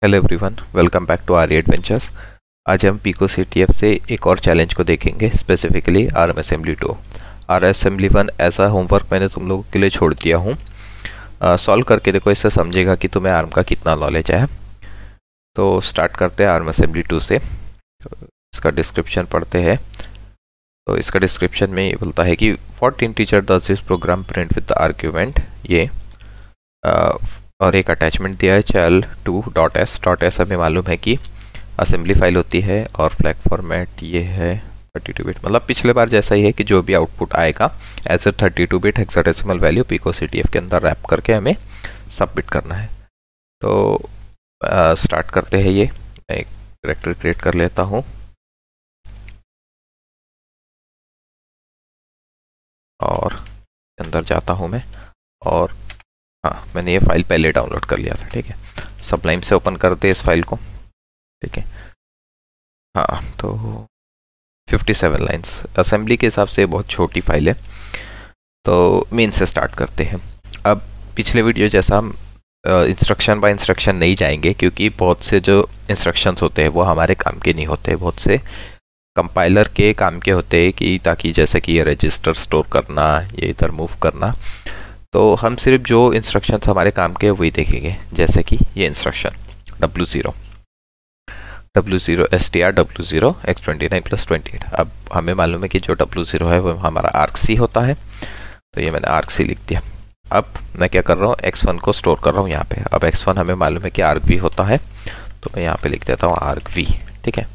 Hello everyone, welcome back to our adventures. आज हम pico CTF से एक और चैलेंज को देखेंगे, specifically ARM assembly 2। Or assembly 1 ऐसा होमवर्क मैंने तुम लोगों के लिए छोड़ दिया हूँ। सॉल्व करके देखो, इससे समझेगा कि तुम्हें आर्म का कितना नॉलेज है। तो स्टार्ट करते हैं आर्म असेंबली 2 से। इसका डिस्क्रिप्शन पढ़ते हैं। तो इसका डिस्क्रिप्शन में ये बोलता है कि what integer does this program print with the argument, ये और एक अटैचमेंट दिया है चल 2.s हमें मालूम है कि असेंबली फाइल होती है। और फ्लैग फॉर्मेट ये है 32 बिट, मतलब पिछले बार जैसा ही है कि जो भी आउटपुट आएगा as a 32 bit hexadecimal value pico CTF के अंदर रैप करके हमें सबमिट करना है। तो स्टार्ट करते हैं। ये मैं एक डायरेक्टरी क्रिएट कर लेता हूँ और अंदर जाता हूँ मैं। और हाँ, मैंने ये फाइल पहले डाउनलोड कर लिया था। ठीक है, सबलाइम से ओपन करते हैं इस फाइल को। ठीक है, हाँ, तो 57 लाइंस असेंबली के हिसाब से बहुत छोटी फाइल है। तो मेन से स्टार्ट करते हैं। अब पिछले वीडियो जैसा हम इंस्ट्रक्शन बाय इंस्ट्रक्शन नहीं जाएंगे, क्योंकि बहुत से जो इंस्ट्रक्शंस होते हैं वो हमारे काम के नहीं होते, बहुत से कंपाइलर के काम के होते हैं कि ताकि जैसे कि ये रजिस्टर स्टोर करना, ये इधर मूव करना। तो हम सिर्फ जो इंस्ट्रक्शंस हमारे काम के वही देखेंगे, जैसे कि ये instruction W0 STR W0 X29 + 28। अब हमें मालूम है कि जो W0 है वो हमारा argc होता है, तो ये मैंने argc लिख दिया। अब मैं क्या कर रहा हूँ, X1 को स्टोर कर रहा हूँ यहाँ पे। अब X1 हमें मालूम है कि argv होता है, तो मैं यहाँ पे लिख देता हूँ argv। ठीक है,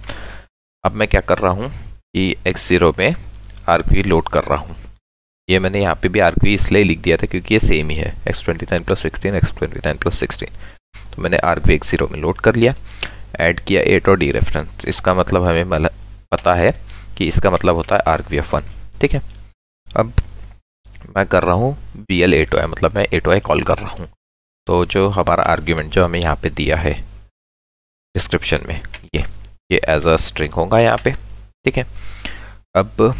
अब मैं क्या कर रहा हूँ कि X0 में argv लोड कर रहा हूँ। ये मैंने यहाँ पे भी argv इसलिए लिख दिया था क्योंकि ये सेम ही है, X29 + 16 X29 + 16। तो मैंने argv X0 में लोड कर लिया, ऐड किया 8 और डी रेफरेंस। इसका मतलब हमें पता है कि इसका मतलब होता है argv1। ठीक है, अब मैं कर रहा हूँ BL8OI, मतलब मैं 8OI कॉल कर रहा हूँ। तो जो हमारा आर्ग्यूमेंट जो हमें यहाँ पे दिया है डिस्क्रिप्शन में, ये एज अ स्ट्रिंग होगा यहाँ पे। ठीक है, अब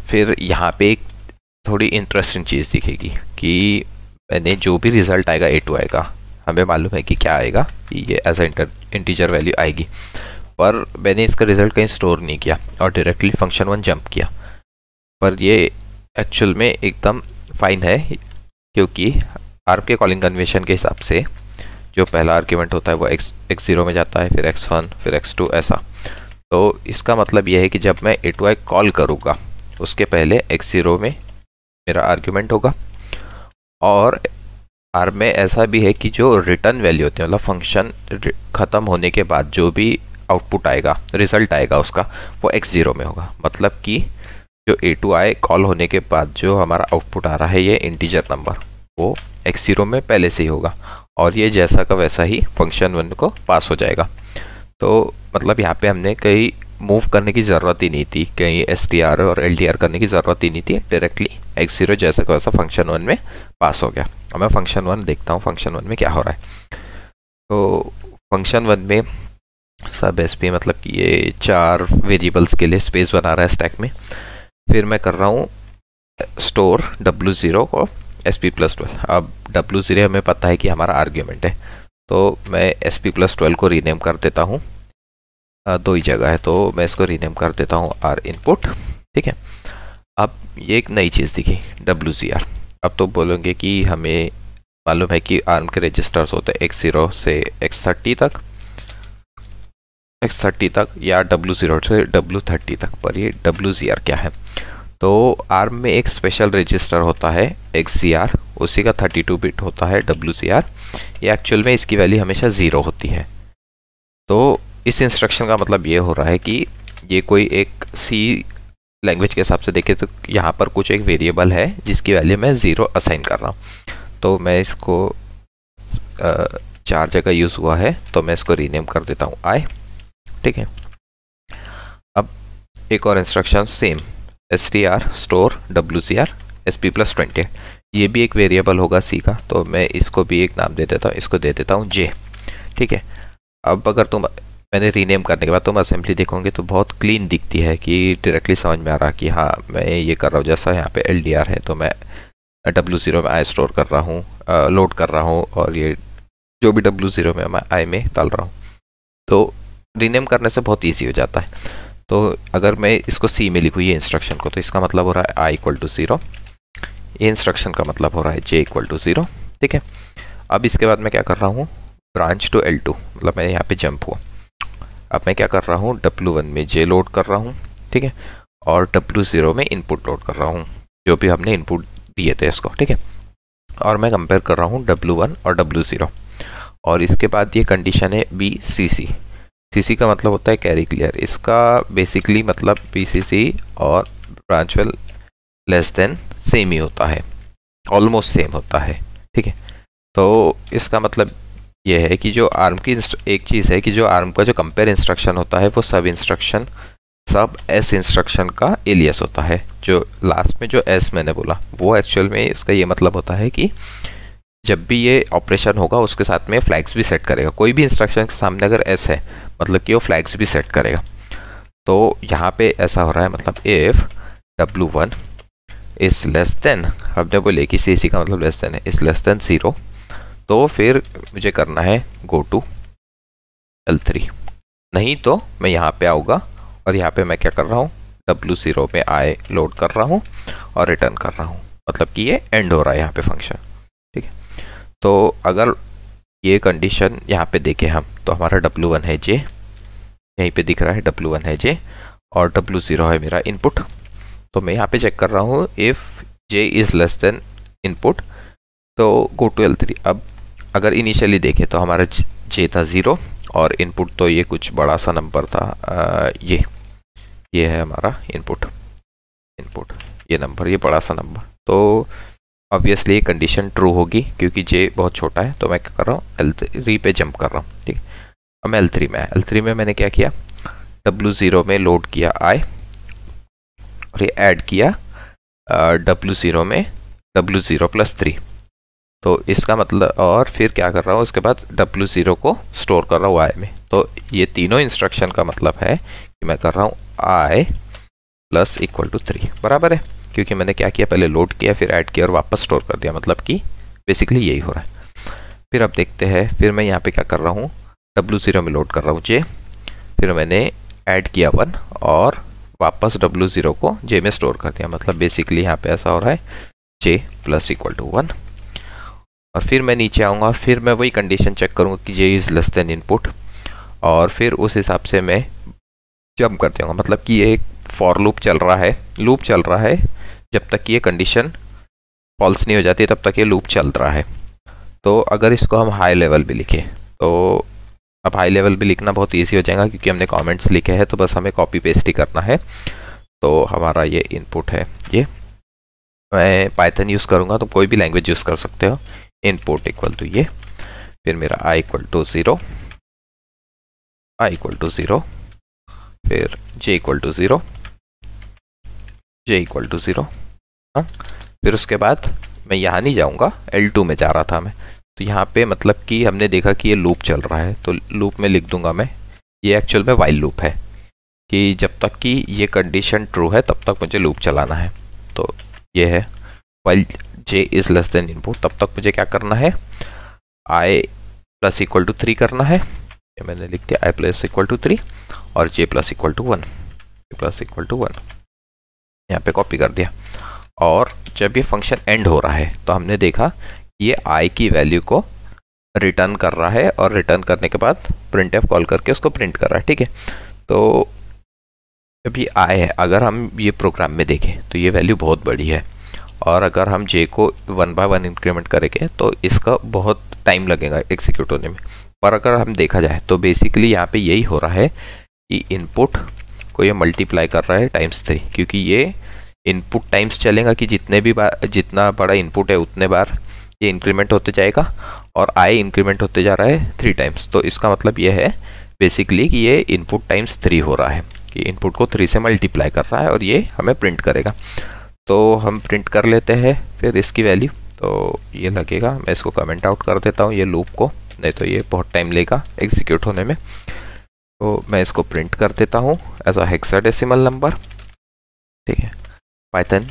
फिर यहाँ पे एक थोड़ी इंटरेस्टिंग चीज़ दिखेगी कि मैंने जो भी रिज़ल्ट आएगा 8OI का, हमें मालूम है कि क्या आएगा, ये एज अ इंटीजर वैल्यू आएगी। पर मैंने इसका रिज़ल्ट कहीं स्टोर नहीं किया और डायरेक्टली फंक्शन 1 जंप किया। पर ये एक्चुअल में एकदम फाइन है, क्योंकि आर्म के कॉलिंग कन्वेंशन के हिसाब से जो पहला आर्ग्यूमेंट होता है वो X0 में जाता है, फिर X1, फिर X2 ऐसा। तो इसका मतलब यह है कि जब मैं 8OI कॉल करूँगा उसके पहले X0 में मेरा आर्ग्यूमेंट होगा। और आर्म में ऐसा भी है कि जो रिटर्न वैल्यू होती है, मतलब फंक्शन ख़त्म होने के बाद जो भी आउटपुट आएगा, रिज़ल्ट आएगा उसका, वो X0 में होगा। मतलब कि जो 8OI कॉल होने के बाद जो हमारा आउटपुट आ रहा है, ये इंटीजर नंबर, वो X0 में पहले से ही होगा और ये जैसा का वैसा ही फंक्शन 1 को पास हो जाएगा। तो मतलब यहाँ पे हमने कहीं मूव करने की ज़रूरत ही नहीं थी, कहीं STR और LDR करने की ज़रूरत ही नहीं थी, डायरेक्टली X0 जैसा का वैसा फंक्शन 1 में पास हो गया। अब मैं फंक्शन 1 देखता हूँ, फंक्शन 1 में क्या हो रहा है। तो फंक्शन 1 में सब SP, मतलब कि ये 4 वेरिएबल्स के लिए स्पेस बना रहा है स्टैक में। फिर मैं कर रहा हूँ स्टोर W0 को SP+12। अब W0 हमें पता है कि हमारा आर्ग्यूमेंट है, तो मैं SP+12 को रीनेम कर देता हूँ। दो ही जगह है, तो मैं इसको रीनेम कर देता हूँ R इनपुट। ठीक है, अब ये एक नई चीज़ दिखी WCR। अब तो बोलोगे कि हमें मालूम है कि आर्म के रजिस्टर्स होते हैं X0 से X30 तक या W0 से W30 तक। पर ये WCR क्या है? तो आर्म में एक स्पेशल रजिस्टर होता है XCR, उसी का 32 बिट होता है WCR। ये एक्चुअल में इसकी वैल्यू हमेशा 0 होती है। तो इस इंस्ट्रक्शन का मतलब ये हो रहा है कि ये कोई एक C लैंग्वेज के हिसाब से देखें तो यहाँ पर कुछ एक वेरिएबल है जिसकी वैल्यू मैं 0 असाइन कर रहा हूँ। तो मैं इसको 4 जगह यूज़ हुआ है, तो मैं इसको रीनेम कर देता हूँ I। ठीक है, अब एक और instruction same, STR store WCR SP+20। ये भी एक वेरिएबल होगा C का, तो मैं इसको भी एक नाम दे देता हूँ, इसको दे देता हूँ J। ठीक है, अब अगर मैंने रीनेम करने के बाद तुम असेंबली देखोगे तो बहुत क्लीन दिखती है, कि डायरेक्टली समझ में आ रहा कि हाँ मैं ये कर रहा हूँ। जैसा यहाँ पे LDR है तो मैं W0 में I स्टोर कर रहा हूँ, लोड कर रहा हूँ, और ये जो भी W0 में मैं आई में डाल रहा हूँ। तो रीनेम करने से बहुत ईजी हो जाता है। तो अगर मैं इसको C में लिखूँ ये इंस्ट्रक्शन को, तो इसका मतलब हो रहा है I इक्वल टू 0, ये इंस्ट्रक्शन का मतलब हो रहा है J इक्वल टू 0। ठीक है, अब इसके बाद मैं क्या कर रहा हूँ, ब्रांच टू L2, मतलब मैं यहाँ पे जंप हुआ। अब मैं क्या कर रहा हूँ, W1 में J लोड कर रहा हूँ, ठीक है, और W0 में इनपुट लोड कर रहा हूँ, जो भी हमने इनपुट दिए थे इसको, ठीक है। और मैं कंपेयर कर रहा हूँ W1 और W0, और इसके बाद ये कंडीशन है BCC। CC का मतलब होता है कैरी क्लियर, इसका बेसिकली मतलब BCC और branch well less than same ही होता है, ऑलमोस्ट सेम होता है, ठीक है। तो इसका मतलब ये है कि जो आर्म की एक चीज़ है कि जो आर्म का जो कंपेयर इंस्ट्रक्शन होता है वो सब एस इंस्ट्रक्शन का एलियस होता है। जो लास्ट में जो एस मैंने बोला वो एक्चुअल में इसका ये मतलब होता है कि जब भी ये ऑपरेशन होगा उसके साथ में फ्लैग्स भी सेट करेगा। कोई भी इंस्ट्रक्शन के सामने अगर एस है मतलब कि वो फ्लैग्स भी सेट करेगा। तो यहाँ पे ऐसा हो रहा है, मतलब if W1 is less than, हमने बोले कि CC का मतलब लेस देन है, इज़ लेस देन 0, तो फिर मुझे करना है गो टू L3। नहीं तो मैं यहाँ पे आऊँगा और यहाँ पे मैं क्या कर रहा हूँ, W0 में I लोड कर रहा हूँ और रिटर्न कर रहा हूँ, मतलब कि ये एंड हो रहा है यहाँ पे फंक्शन, ठीक है। तो अगर ये कंडीशन यहाँ पे देखें हम, तो हमारा W1 है J, यहीं पे दिख रहा है W1 है J और W0 है मेरा इनपुट। तो मैं यहाँ पे चेक कर रहा हूँ if J is less than input तो गो टू L3। अब अगर इनिशियली देखें तो हमारा J था 0 और इनपुट तो ये कुछ बड़ा सा नंबर था, ये है हमारा इनपुट, ये नंबर, ये बड़ा सा नंबर। तो ऑब्वियसली ये कंडीशन ट्रू होगी क्योंकि J बहुत छोटा है। तो मैं क्या कर रहा हूँ, L3 पे जंप कर रहा हूँ, ठीक है। अब मैं L3 में मैंने क्या किया, W0 में लोड किया I और ये ऐड किया W0 में W0 प्लस 3। तो इसका मतलब, और फिर क्या कर रहा हूँ, उसके बाद W0 को स्टोर कर रहा हूँ I में। तो ये तीनों इंस्ट्रक्शन का मतलब है कि मैं कर रहा हूँ I प्लस इक्वल टू 3 बराबर है, क्योंकि मैंने क्या किया, पहले लोड किया फिर ऐड किया और वापस स्टोर कर दिया, मतलब कि बेसिकली यही हो रहा है। फिर अब देखते हैं, फिर मैं यहाँ पे क्या कर रहा हूँ, W0 में लोड कर रहा हूँ J, फिर मैंने ऐड किया 1 और वापस W0 को J में स्टोर कर दिया, मतलब बेसिकली यहाँ पे ऐसा हो रहा है J प्लस इक्वल टू 1। और फिर मैं नीचे आऊँगा, फिर मैं वही कंडीशन चेक करूँगा कि J is less than input, और फिर उस हिसाब से मैं जंप कर दूँगा, मतलब कि ये एक फॉर लूप चल रहा है जब तक ये कंडीशन फॉल्स नहीं हो जाती तब तक ये लूप चल रहा है। तो अगर इसको हम हाई लेवल भी लिखें, तो अब हाई लेवल भी लिखना बहुत ईजी हो जाएगा क्योंकि हमने कमेंट्स लिखे हैं, तो बस हमें कॉपी पेस्ट ही करना है। तो हमारा ये इनपुट है, ये मैं पाइथन यूज़ करूँगा, तो कोई भी लैंग्वेज यूज़ कर सकते हो। इनपुट इक्वल टू ये, फिर मेरा I इक्वल टू 0, फिर J इक्वल टू 0, हाँ। फिर उसके बाद मैं यहाँ नहीं जाऊँगा, L2 में जा रहा था मैं, तो यहाँ पे मतलब कि हमने देखा कि ये लूप चल रहा है, तो लूप में लिख दूंगा मैं, ये एक्चुअल में वाइल लूप है कि जब तक कि ये कंडीशन ट्रू है तब तक मुझे लूप चलाना है। तो ये है while J is less than input, तब तक मुझे क्या करना है, I प्लस इक्वल टू 3 करना है, ये मैंने लिख दिया I प्लस इक्वल टू 3 और J प्लस इक्वल टू 1, यहाँ पे कॉपी कर दिया। और जब ये फंक्शन एंड हो रहा है तो हमने देखा ये I की वैल्यू को रिटर्न कर रहा है और रिटर्न करने के बाद printf कॉल करके उसको प्रिंट कर रहा है, ठीक है। तो जब ये I है, अगर हम ये प्रोग्राम में देखें तो ये वैल्यू बहुत बड़ी है, और अगर हम J को 1 बाय 1 इंक्रीमेंट करेंगे तो इसका बहुत टाइम लगेगा एग्जीक्यूट होने में। पर अगर हम देखा जाए तो बेसिकली यहाँ पे यही हो रहा है कि इनपुट को ये मल्टीप्लाई कर रहा है टाइम्स 3, क्योंकि ये इनपुट टाइम्स चलेगा कि जितना बड़ा इनपुट है उतने बार ये इंक्रीमेंट होते जाएगा, और I इंक्रीमेंट होते जा रहा है 3 टाइम्स। तो इसका मतलब ये है बेसिकली कि ये इनपुट टाइम्स 3 हो रहा है, कि इनपुट को 3 से मल्टीप्लाई कर रहा है और ये हमें प्रिंट करेगा। तो हम प्रिंट कर लेते हैं फिर इसकी वैल्यू, तो ये लगेगा, मैं इसको कमेंट आउट कर देता हूँ ये लूप को, नहीं तो ये बहुत टाइम लेगा एग्जीक्यूट होने में। तो मैं इसको प्रिंट कर देता हूँ एज अ हेक्साडेसिमल नंबर, ठीक है, पाइथन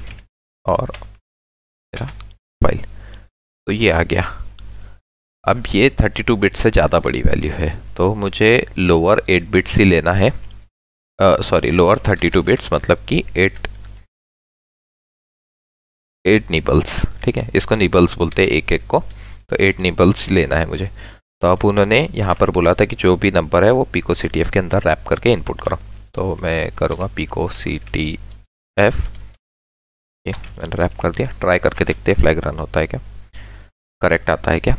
और मेरा फाइल। तो ये आ गया, अब ये 32 बिट से ज़्यादा बड़ी वैल्यू है, तो मुझे लोअर 8 बिट्स ही लेना है, सॉरी लोअर 32 बिट्स, मतलब कि 8 निबल्स, ठीक है, इसको निबल्स बोलते हैं एक एक को, तो 8 निबल्स लेना है मुझे। तो अब उन्होंने यहाँ पर बोला था कि जो भी नंबर है वो पिको CTF के अंदर रैप करके इनपुट करो, तो मैं करूँगा पिको CTF, ये मैंने रैप कर दिया। ट्राई करके देखते हैं फ्लैग रन होता है क्या, करेक्ट आता है क्या,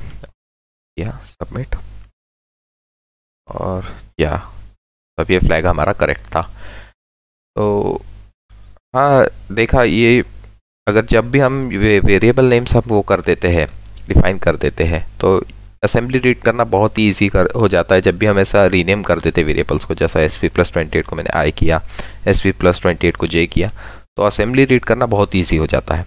या सबमिट, और या अब ये फ्लैग हमारा करेक्ट था। तो हाँ देखा, ये अगर जब भी हम वेरिएबल नेम्स हम वो कर देते हैं, डिफाइन कर देते हैं, तो असेंबली रीड करना बहुत ही ईजी हो जाता है। जब भी हम ऐसा रीनेम कर देते हैं वेरिएबल्स को, जैसा SP+28 को मैंने I किया, SP+28 को J किया, तो असेंबली रीड करना बहुत ईजी हो जाता है।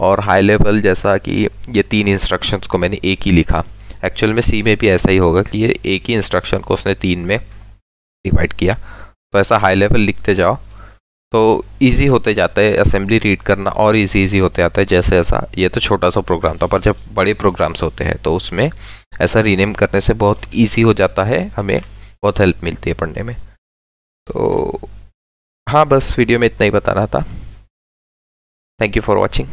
और हाई लेवल जैसा कि ये 3 इंस्ट्रक्शंस को मैंने एक ही लिखा, एक्चुअल में C में भी ऐसा ही होगा कि ये एक ही इंस्ट्रक्शन को उसने 3 में डिवाइड किया। तो ऐसा हाई लेवल लिखते जाओ तो इजी होते जाता है, असेंबली रीड करना और इजी होते जाता है जैसे ऐसा। ये तो छोटा सा प्रोग्राम था, पर जब बड़े प्रोग्राम्स होते हैं तो उसमें ऐसा रीनेम करने से बहुत इजी हो जाता है, हमें बहुत हेल्प मिलती है पढ़ने में। तो हाँ, बस वीडियो में इतना ही बताना था। Thank you for watching.